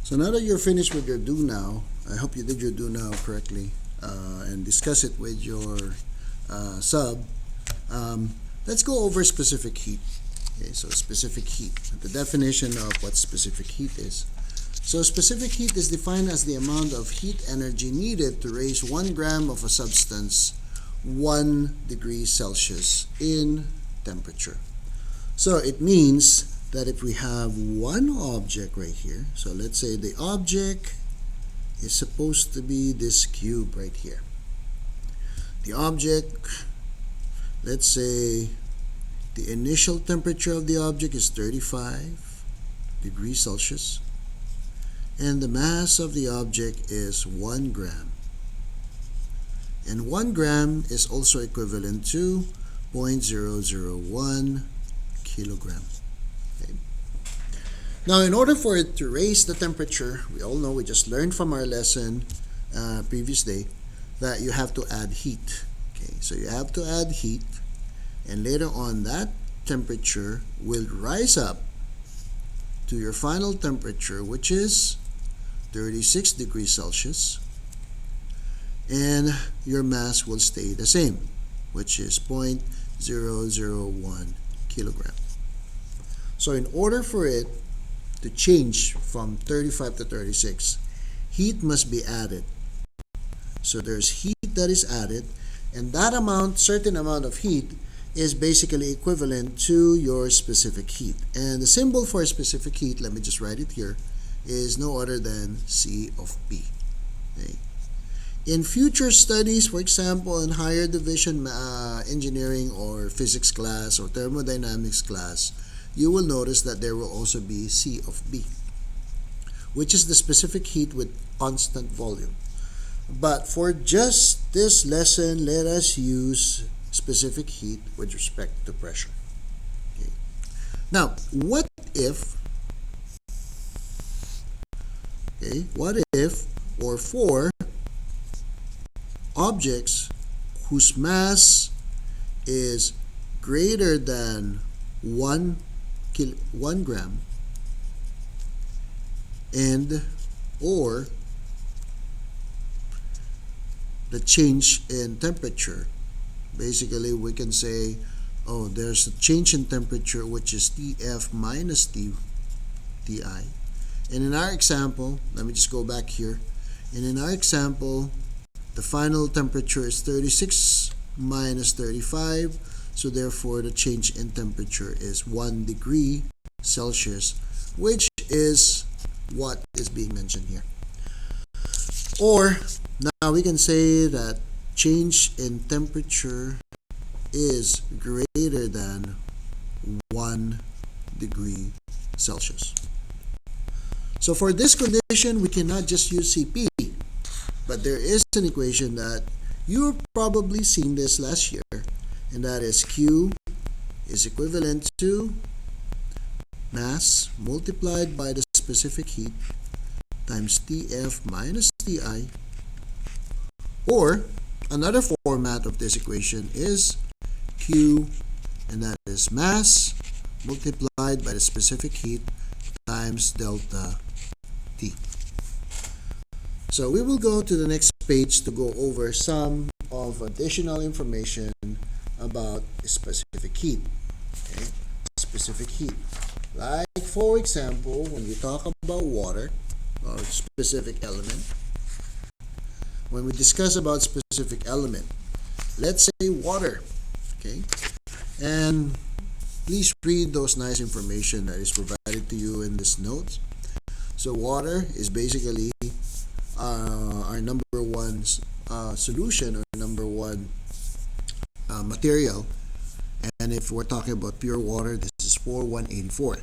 So now that you're finished with your do now, I hope you did your do now correctly and discuss it with your sub. Let's go over specific heat. Okay, so specific heat. The definition of what specific heat is. So specific heat is defined as the amount of heat energy needed to raise 1 gram of a substance 1 degree Celsius in temperature. So it means that if we have one object right here, so let's say the object is supposed to be this cube right here. The object, let's say the initial temperature of the object is 35 degrees Celsius, and the mass of the object is 1 gram. And 1 gram is also equivalent to 0.001 kilogram. Okay. Now, in order for it to raise the temperature, we all know, we just learned from our lesson previous day, that you have to add heat. Okay, so you have to add heat, and later on that temperature will rise up to your final temperature, which is 36 degrees Celsius, and your mass will stay the same, which is 0.001 kilogram. So in order for it to change from 35 to 36, heat must be added. So there's heat that is added, and that amount, certain amount of heat, is basically equivalent to your specific heat. And the symbol for specific heat, let me just write it here, is no other than C of P. Okay. In future studies, for example, in higher division engineering or physics class or thermodynamics class, you will notice that there will also be C of B, which is the specific heat with constant volume. But for just this lesson, let us use specific heat with respect to pressure. Okay. Now, what if, or for objects whose mass is greater than 1 gram and or the change in temperature. Basically, we can say, oh, there's a change in temperature which is Tf minus Ti. And in our example, let me just go back here. And in our example, the final temperature is 36 minus 35, so therefore the change in temperature is 1 degree Celsius, which is what is being mentioned here. Or now we can say that change in temperature is greater than 1 degree Celsius. So for this condition, we cannot just use Cp, but there is an equation that you've probably seen this last year, and that is Q is equivalent to mass multiplied by the specific heat times Tf minus Ti, or another format of this equation is Q, and that is mass multiplied by the specific heat times delta T. So we will go to the next page to go over some of additional information about specific heat. Okay? Specific heat. Like, for example, when we talk about water or specific element, when we discuss about specific element, let's say water, okay? And please read those nice information that is provided to you in this note. So water is basically our number one solution, or number one material. And if we're talking about pure water, this is 4184.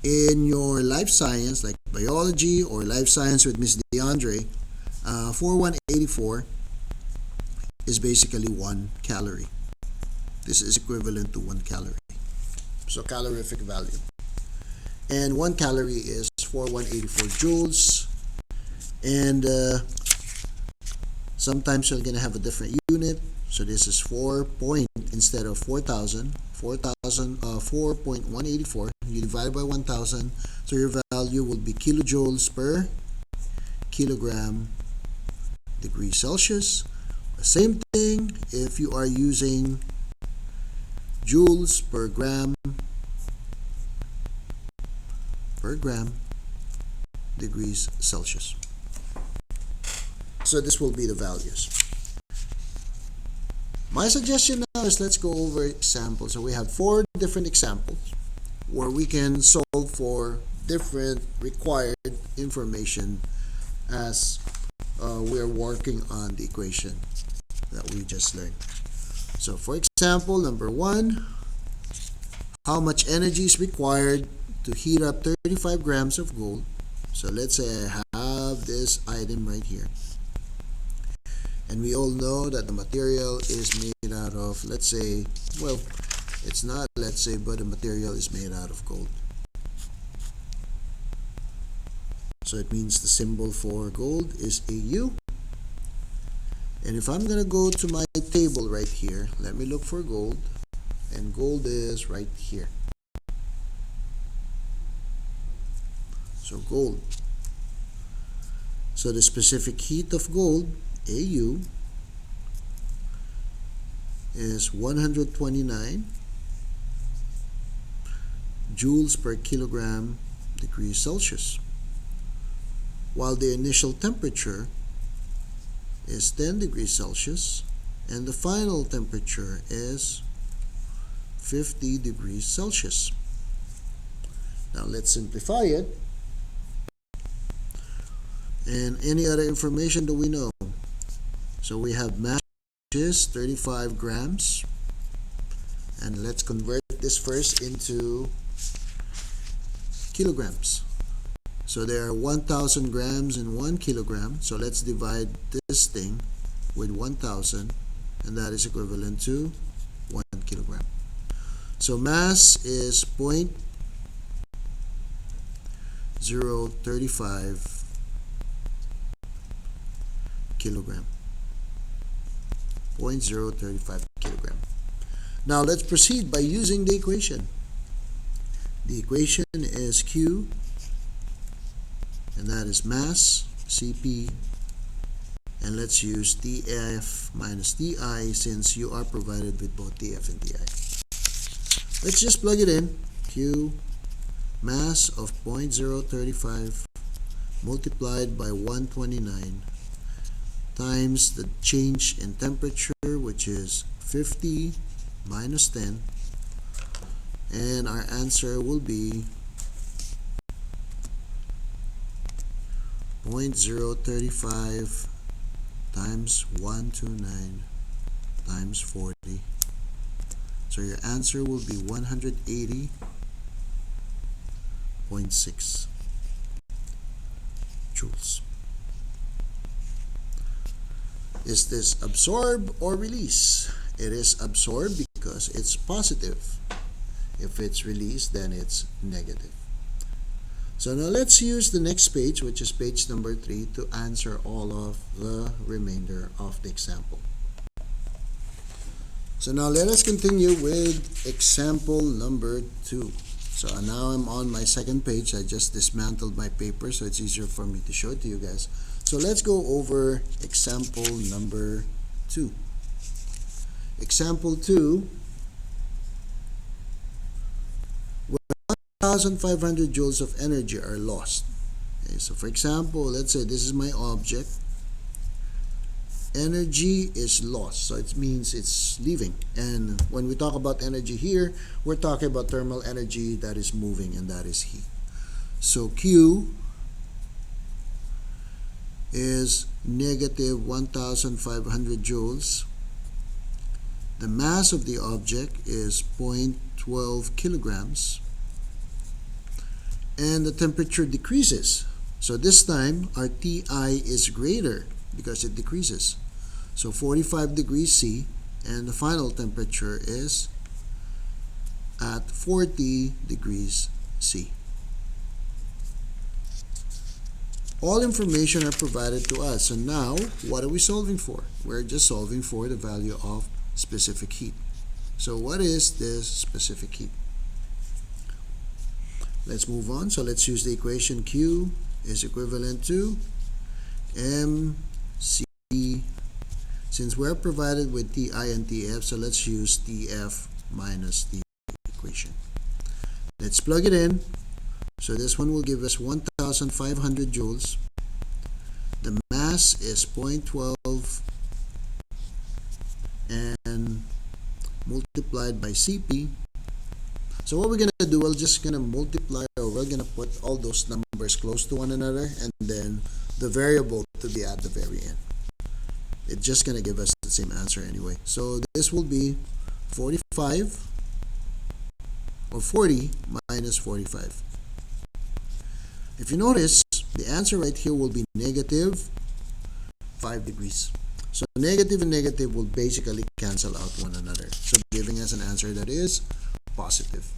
In your life science, like biology or life science with Miss DeAndre, 4184 is basically 1 calorie. This is equivalent to 1 calorie. So calorific value. And 1 calorie is 4184 joules. And sometimes you're going to have a different unit. So this is 4 point, instead of 4,000, 4,184. you divide by 1000, so your value will be kilojoules per kilogram degrees Celsius. Same thing if you are using joules per gram degrees Celsius. So this will be the values. My suggestion now is let's go over examples. So we have 4 different examples where we can solve for different required information as we're working on the equation that we just learned. So for example, number 1, how much energy is required to heat up 35 grams of gold? So let's say I have this item right here. And we all know that the material is made out of, let's say, well, it's not let's say, but the material is made out of gold. So it means the symbol for gold is AU. And if I'm going to go to my table right here, let me look for gold. And gold is right here. So gold. So the specific heat of gold, AU, is 129 joules per kilogram degrees Celsius, while the initial temperature is 10 degrees Celsius and the final temperature is 50 degrees Celsius. Now let's simplify it. And any other information that we know. So we have mass is 35 grams. And let's convert this first into kilograms. So there are 1,000 grams in 1 kilogram. So let's divide this thing with 1,000. And that is equivalent to 1 kilogram. So mass is 0.035 kilogram. 0.035 kilogram. Now let's proceed by using the equation. The equation is Q, and that is mass, Cp, and let's use dF minus di since you are provided with both dF and di. Let's just plug it in. Q, mass of 0.035 multiplied by 129 times the change in temperature, which is 50 minus 10, and our answer will be 0.035 times 129 times 40. So your answer will be 180.6 joules. Is this absorb or release? It is absorb because it's positive. If it's released, then it's negative. So now let's use the next page, which is page number 3, to answer all of the remainder of the example. So now let us continue with example number 2. So now I'm on my second page. I just dismantled my paper so it's easier for me to show it to you guys. So let's go over example number 2. Example 2, when 1,500 joules of energy are lost. Okay, so for example, let's say this is my object. Energy is lost, so it means it's leaving. And when we talk about energy here, we're talking about thermal energy that is moving, and that is heat. So Q is negative 1,500 joules. The mass of the object is 0.12 kilograms. And the temperature decreases. So this time, our Ti is greater because it decreases. So 45 degrees C, and the final temperature is at 40 degrees C. All information are provided to us. So now, what are we solving for? We're just solving for the value of specific heat. So what is this specific heat? let's move on. So let's use the equation Q is equivalent to MC. Since we're provided with Ti and Tf, so let's use Tf minus the equation. Let's plug it in. So this one will give us 1,500 joules. The mass is 0.12 and multiplied by Cp. So what we're going to do, we're just going to multiply, or we're going to put all those numbers close to one another, and then the variable to be at the very end. It's just going to give us the same answer anyway. So this will be 45 or 40 minus 45. If you notice, the answer right here will be negative 5 degrees. So negative and negative will basically cancel out one another, so giving us an answer that is positive.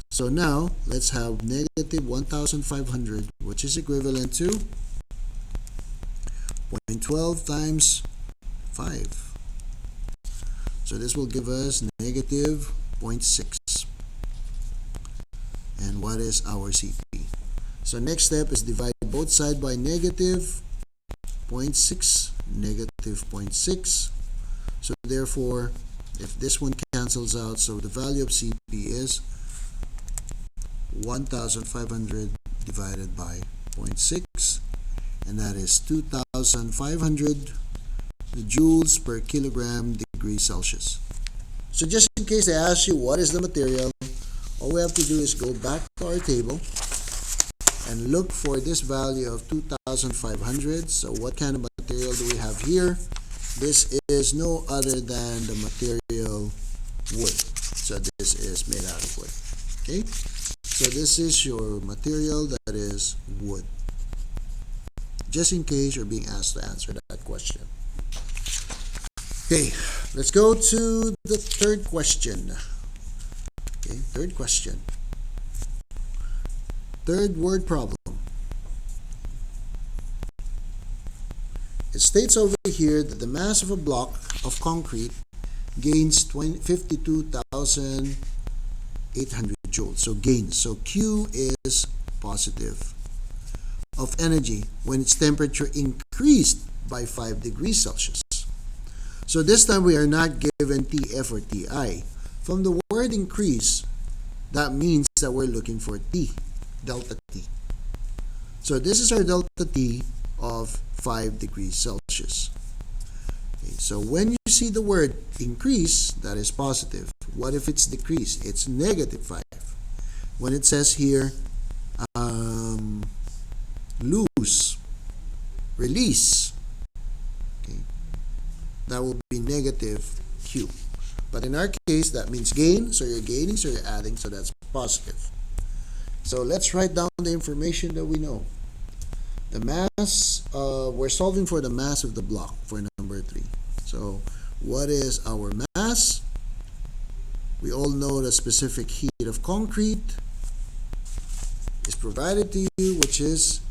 So now let's have negative 1,500, which is equivalent to 0.12 times 5. So this will give us negative 0.6. And what is our Cp? So next step is divide both sides by negative 0.6, negative 0.6. So therefore, if this one cancels out, so the value of Cp is 1,500 divided by 0.6, and that is 2,500 joules per kilogram degree Celsius. So just in case they ask you what is the material, all we have to do is go back to our table and look for this value of 2,500. So what kind of material do we have here? This is no other than the material wood. So this is made out of wood. Okay? So this is your material, that is wood. Just in case you're being asked to answer that question. Okay, let's go to the third question. Okay, third question. Third word problem. It states over here that the mass of a block of concrete gains 52,800 joules. So gains. So Q is positive of energy when its temperature increased by 5 degrees Celsius. So this time we are not given Tf or Ti. From the word increase, that means that we're looking for T, delta T. So this is our delta T of 5 degrees Celsius. Okay, so when you see the word increase, that is positive. What if it's decrease? It's negative 5. When it says here, lose, release, okay, that will be negative Q. But in our case, that means gain, so you're gaining, so you're adding, so that's positive. So let's write down the information that we know. The mass, we're solving for the mass of the block for number 3. So what is our mass? We all know the specific heat of concrete is provided to you, which is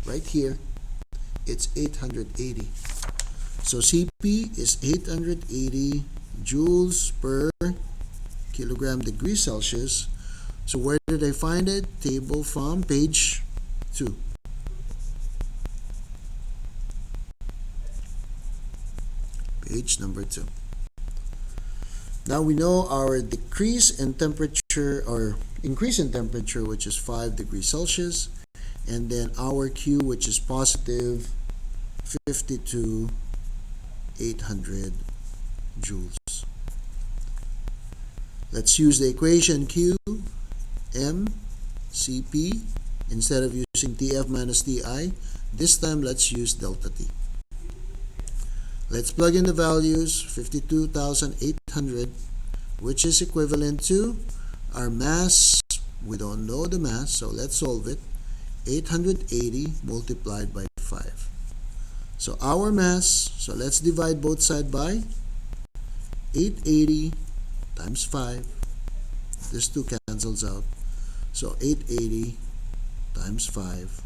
right here. It's 880. So Cp is 880 joules per kilogram degree Celsius. So where did I find it? Table from page 2. Page number 2. Now we know our decrease in temperature or increase in temperature, which is 5 degrees Celsius, and then our Q, which is positive 52,800 joules. Let's use the equation Q, M, Cp. Instead of using Tf minus Ti, this time let's use delta T. Let's plug in the values, 52,800, which is equivalent to our mass. We don't know the mass, so let's solve it. 880 multiplied by 5. So our mass, so let's divide both sides by 880 times 5. This 2 cancels out. So 880 times 5.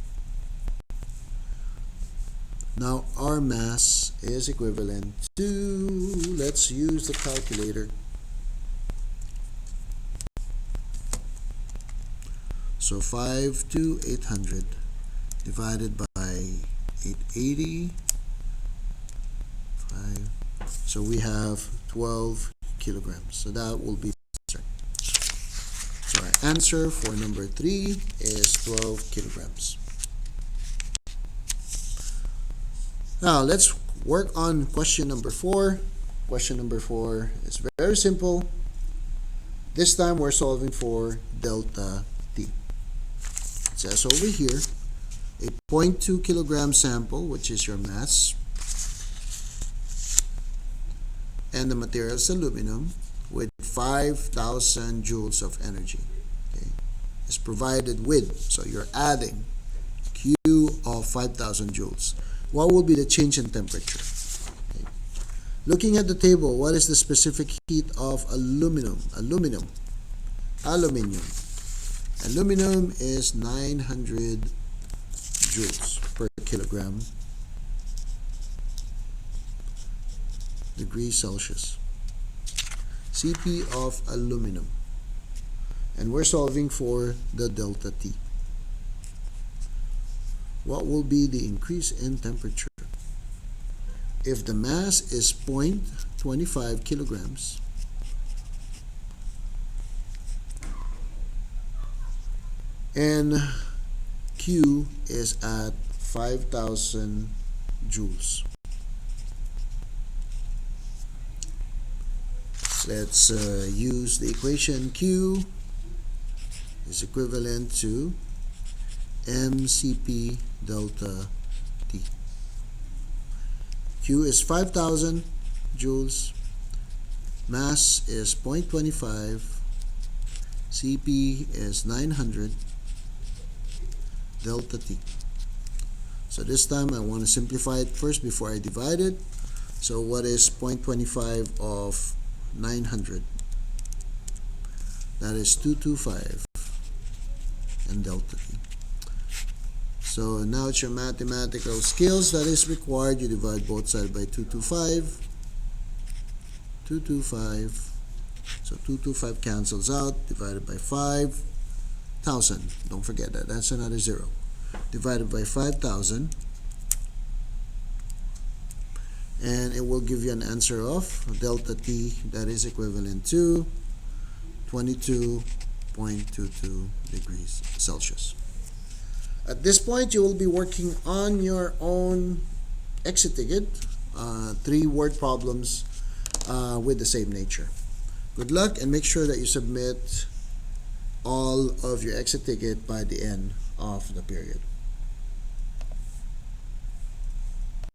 Now our mass is equivalent to, let's use the calculator. So So 5 to 800 divided by 880. 5. So we have 12 kilograms. So that will be the answer. So our answer for number 3 is 12 kilograms. Now let's work on question number 4. Question number 4 is very simple. This time we're solving for delta T. It says over here, a 0.2 kilogram sample, which is your mass, and the material is aluminum with 5,000 joules of energy. Okay, is provided with, so you're adding Q of 5,000 joules. What will be the change in temperature? Okay. Looking at the table, what is the specific heat of aluminum? Aluminum is 900 joules per kilogram degrees Celsius. Cp of aluminum. And we're solving for the delta T. What will be the increase in temperature? If the mass is 0.25 kilograms, and Q is at 5,000 joules. Let's use the equation. Q is equivalent to mCp delta T. Q is 5,000 joules, mass is 0.25, Cp is 900, delta T. So this time I want to simplify it first before I divide it. So what is 0.25 of 900? That is 225 and delta T. So now it's your mathematical skills that is required. You divide both sides by 225. 225. So 225 cancels out. Divided by 5,000. Don't forget that. That's another 0. Divided by 5,000. And it will give you an answer of delta T that is equivalent to 22.22 degrees Celsius. At this point, you will be working on your own exit ticket, 3 word problems with the same nature. Good luck, and make sure that you submit all of your exit ticket by the end of the period.